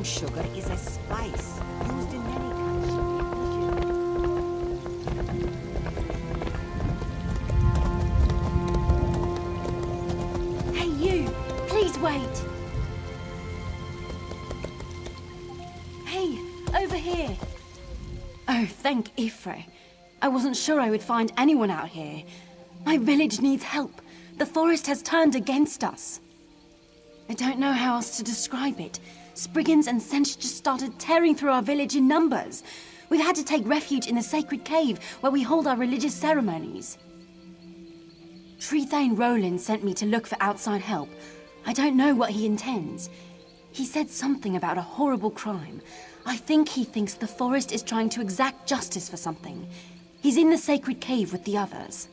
sugar is a spice used in many countries. Hey, you! Please wait! Hey, over here! Oh, thank Ifre. I wasn't sure I would find anyone out here. My village needs help. The forest has turned against us. I don't know how else to describe it. Spriggans and Sench just started tearing through our village in numbers. We've had to take refuge in the sacred cave where we hold our religious ceremonies. Trethane Roland sent me to look for outside help. I don't know what he intends. He said something about a horrible crime. I think he thinks the forest is trying to exact justice for something. He's in the sacred cave with the others.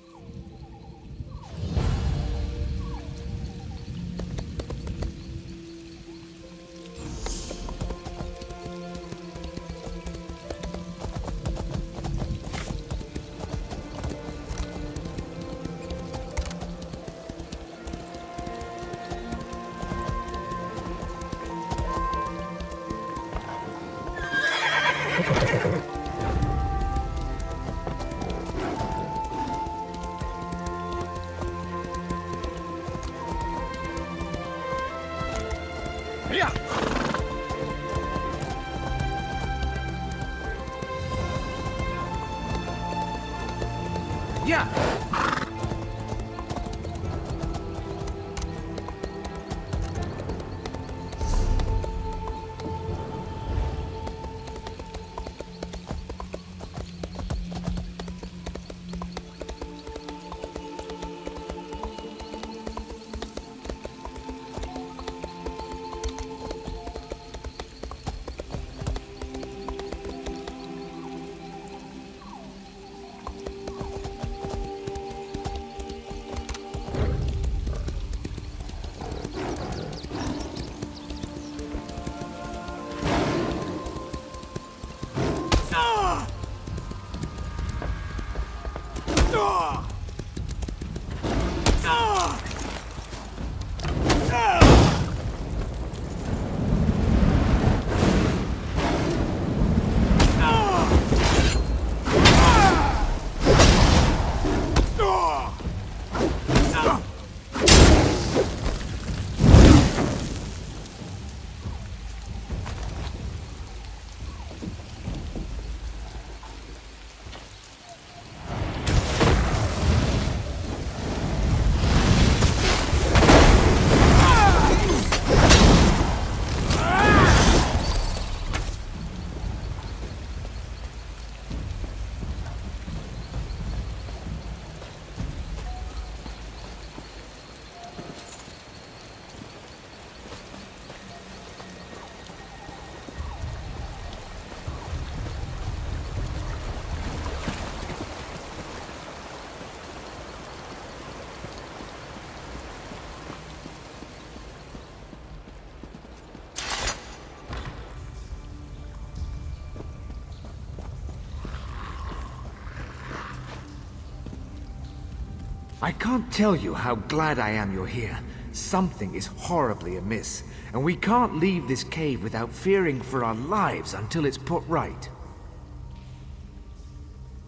I can't tell you how glad I am you're here. Something is horribly amiss, and we can't leave this cave without fearing for our lives until it's put right.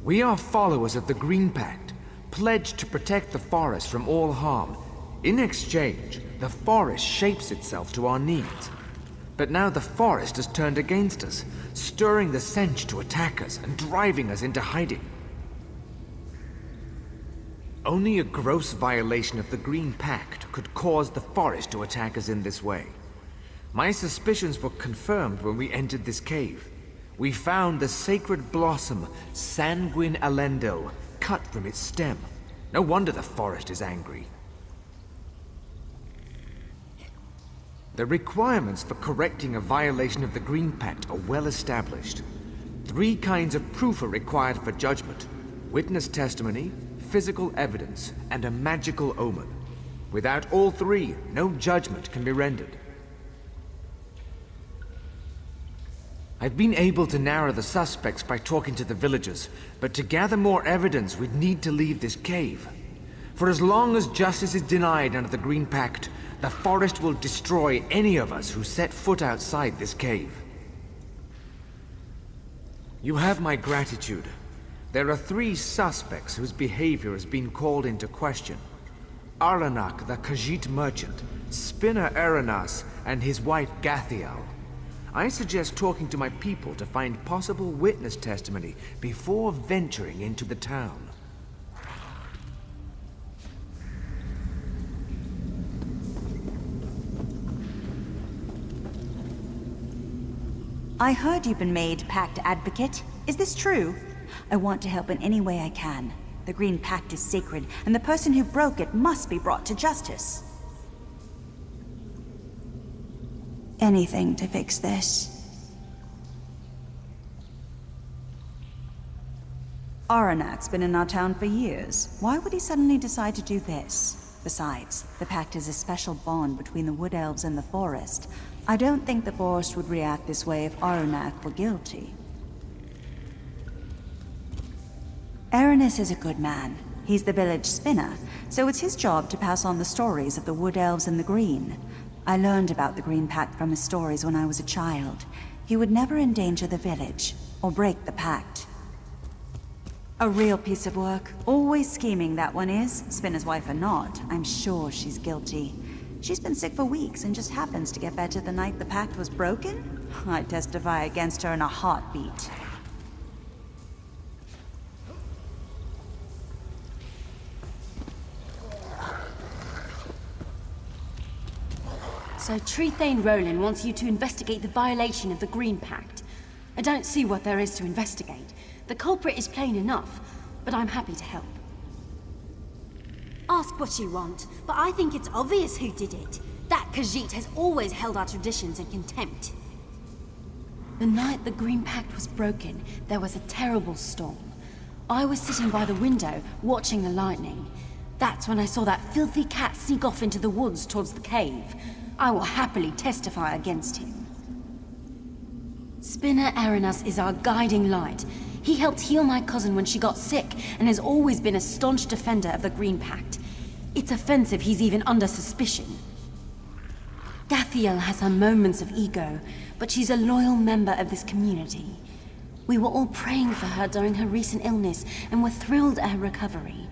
We are followers of the Green Pact, pledged to protect the forest from all harm. In exchange, the forest shapes itself to our needs. But now the forest has turned against us, stirring the Sench to attack us and driving us into hiding. Only a gross violation of the Green Pact could cause the forest to attack us in this way. My suspicions were confirmed when we entered this cave. We found the sacred blossom, Sanguine Alendo, cut from its stem. No wonder the forest is angry. The requirements for correcting a violation of the Green Pact are well established. 3 kinds of proof are required for judgment: witness testimony, physical evidence, and a magical omen. Without all 3, no judgment can be rendered. I've been able to narrow the suspects by talking to the villagers, but to gather more evidence, we'd need to leave this cave. For as long as justice is denied under the Green Pact, the forest will destroy any of us who set foot outside this cave. You have my gratitude. There are 3 suspects whose behavior has been called into question. Arlanak, the Khajiit merchant, Spinner Aranas, and his wife Gathiel. I suggest talking to my people to find possible witness testimony before venturing into the town. I heard you've been made Pact Advocate. Is this true? I want to help in any way I can. The Green Pact is sacred, and the person who broke it must be brought to justice. Anything to fix this. Aranak's been in our town for years. Why would he suddenly decide to do this? Besides, the Pact is a special bond between the Wood Elves and the Forest. I don't think the Forest would react this way if Aranak were guilty. Aranis is a good man. He's the village spinner, so it's his job to pass on the stories of the Wood Elves and the Green. I learned about the Green Pact from his stories when I was a child. He would never endanger the village, or break the Pact. A real piece of work. Always scheming, that one is. Spinner's wife or not, I'm sure she's guilty. She's been sick for weeks and just happens to get better the night the Pact was broken? I'd testify against her in a heartbeat. So Trethane Roland wants you to investigate the violation of the Green Pact. I don't see what there is to investigate. The culprit is plain enough, but I'm happy to help. Ask what you want, but I think it's obvious who did it. That Khajiit has always held our traditions in contempt. The night the Green Pact was broken, there was a terrible storm. I was sitting by the window, watching the lightning. That's when I saw that filthy cat sneak off into the woods towards the cave. I will happily testify against him. Spinner Aranas is our guiding light. He helped heal my cousin when she got sick, and has always been a staunch defender of the Green Pact. It's offensive he's even under suspicion. Gathiel has her moments of ego, but she's a loyal member of this community. We were all praying for her during her recent illness, and were thrilled at her recovery.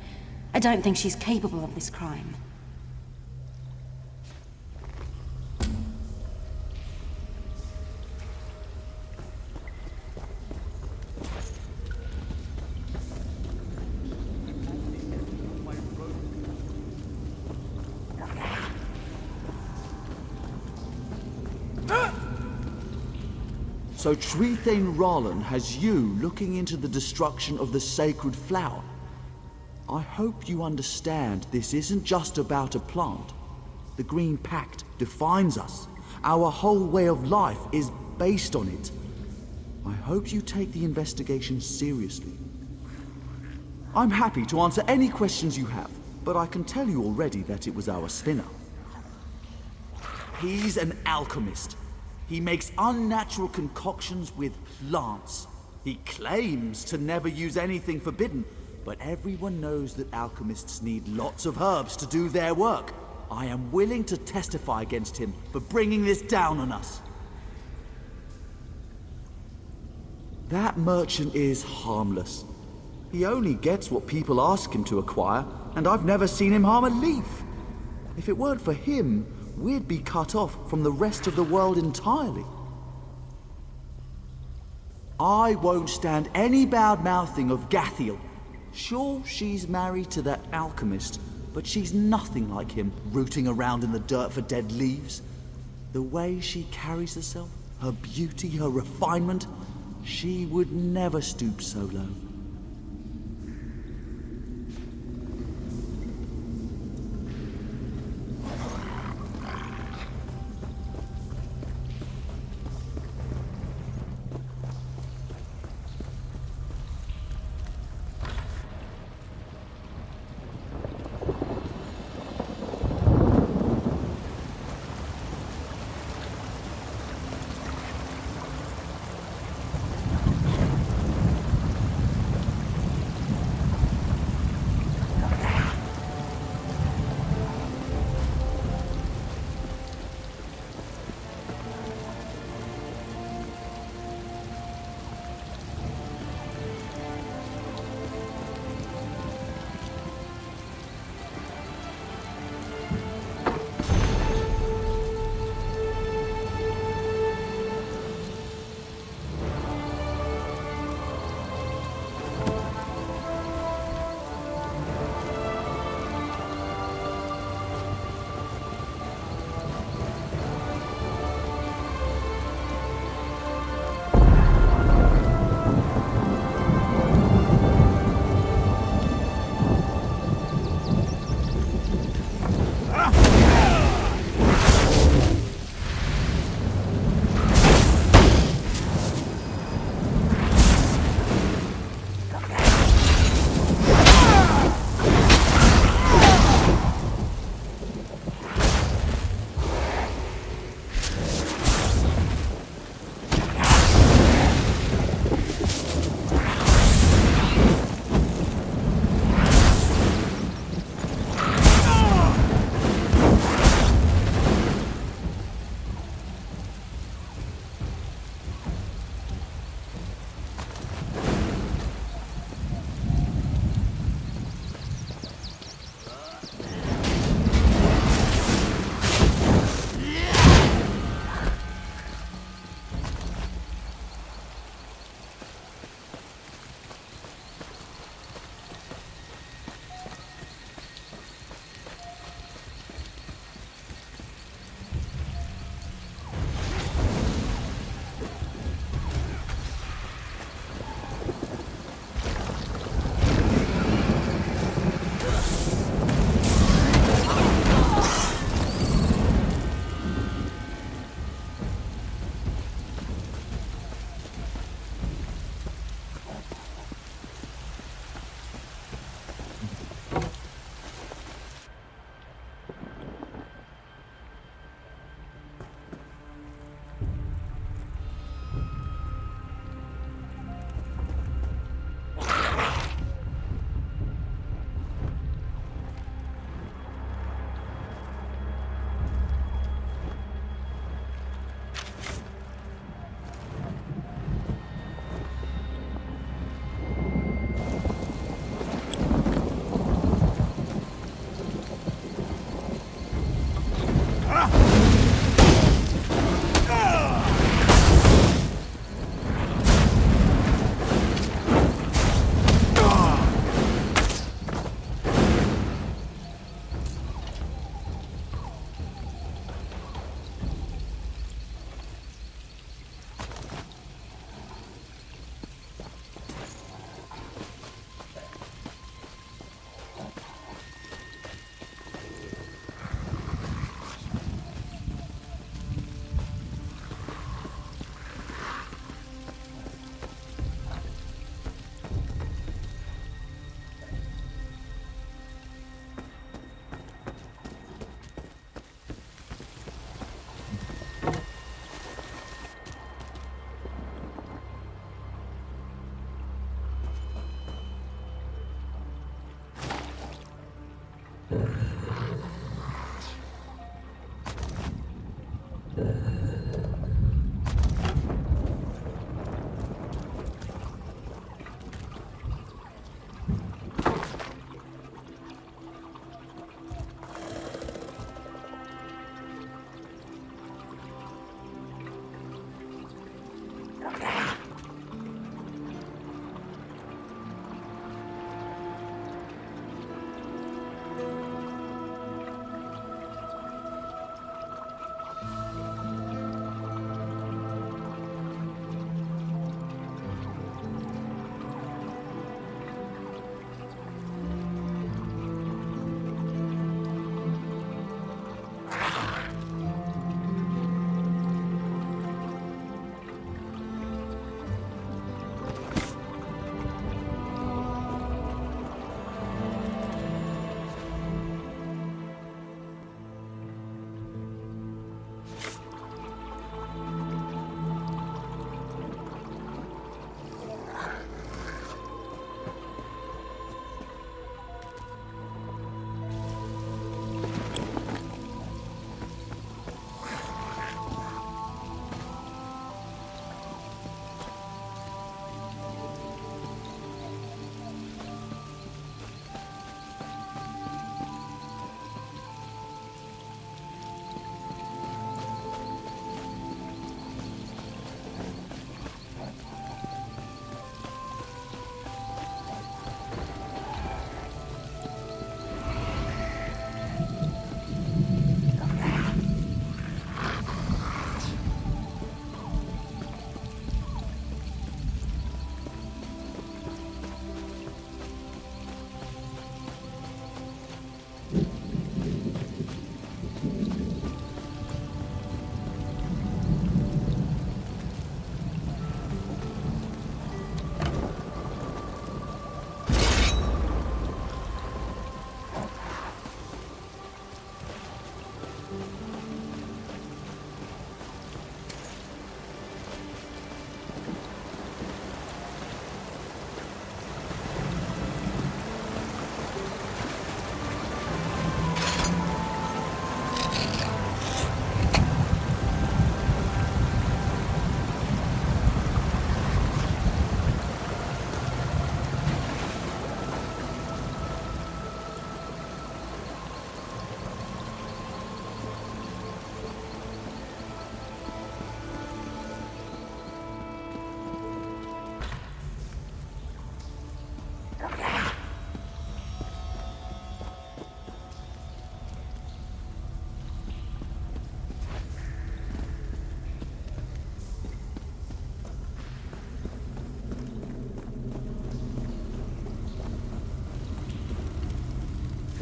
I don't think she's capable of this crime. So Trethane Roland has you looking into the destruction of the sacred flower. I hope you understand this isn't just about a plant. The Green Pact defines us. Our whole way of life is based on it. I hope you take the investigation seriously. I'm happy to answer any questions you have, but I can tell you already that it was our spinner. He's an alchemist. He makes unnatural concoctions with plants. He claims to never use anything forbidden, but everyone knows that alchemists need lots of herbs to do their work. I am willing to testify against him for bringing this down on us. That merchant is harmless. He only gets what people ask him to acquire, and I've never seen him harm a leaf. If it weren't for him, we'd be cut off from the rest of the world entirely. I won't stand any bad-mouthing of Gathiel. Sure, she's married to that alchemist, but she's nothing like him, rooting around in the dirt for dead leaves. The way she carries herself, her beauty, her refinement, she would never stoop so low.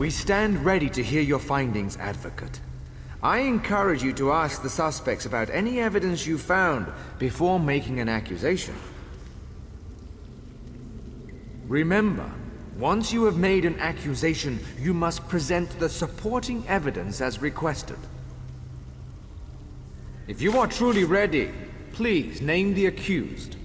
We stand ready to hear your findings, Advocate. I encourage you to ask the suspects about any evidence you found before making an accusation. Remember, once you have made an accusation, you must present the supporting evidence as requested. If you are truly ready, please name the accused.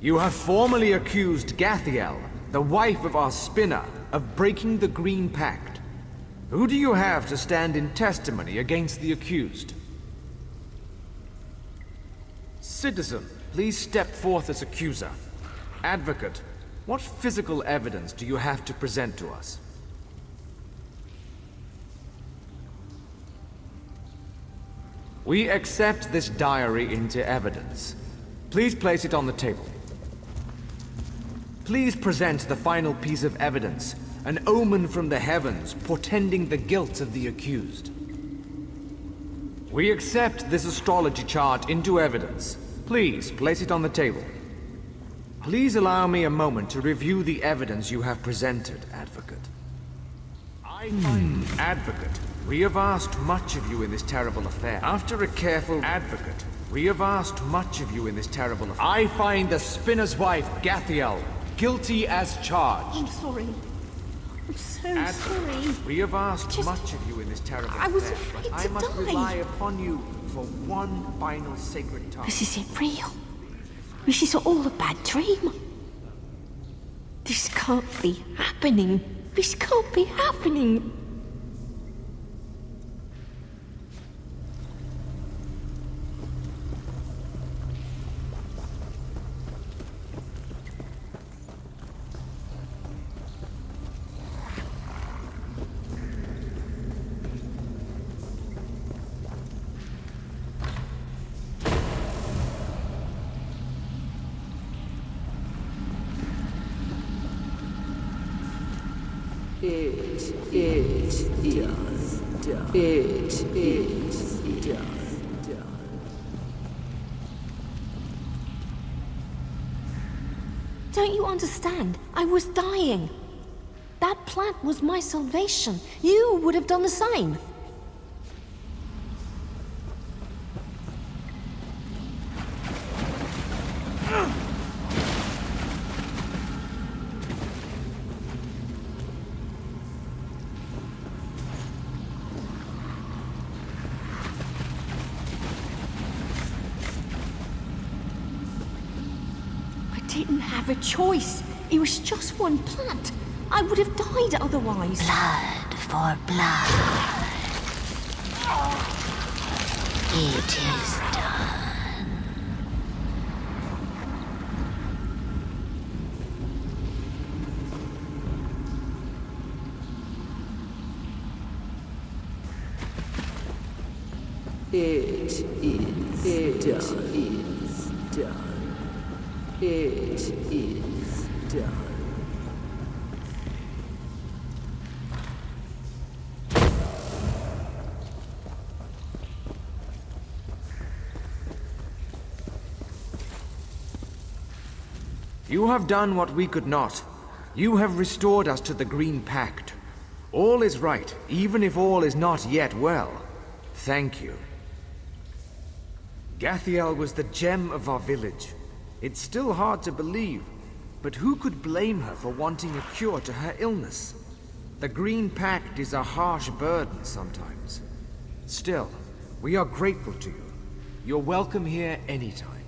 You have formally accused Gathiel, the wife of our spinner, of breaking the Green Pact. Who do you have to stand in testimony against the accused? Citizen, please step forth as accuser. Advocate, what physical evidence do you have to present to us? We accept this diary into evidence. Please place it on the table. Please present the final piece of evidence, an omen from the heavens portending the guilt of the accused. We accept this astrology chart into evidence. Please place it on the table. Please allow me a moment to review the evidence you have presented, Advocate. Advocate, we have asked much of you in this terrible affair. After a careful Advocate, we have asked much of you in this terrible affair. I find the spinner's wife, Gathiel, guilty as charged. I'm sorry. I'm so Advocate, sorry. we have asked much of you in this terrible affair. I was afraid but I to must die. rely upon you for one final sacred task. This isn't real. This is all a bad dream. This can't be happening. This can't be happening. Don't you understand? I was dying. That plant was my salvation. You would have done the same. I didn't have a choice. It was just one plant. I would have died otherwise. Blood for blood. It is done. It is done. It is done. You have done what we could not. You have restored us to the Green Pact. All is right, even if all is not yet well. Thank you. Gathiel was the gem of our village. It's still hard to believe, but who could blame her for wanting a cure to her illness? The Green Pact is a harsh burden sometimes. Still, we are grateful to you. You're welcome here anytime.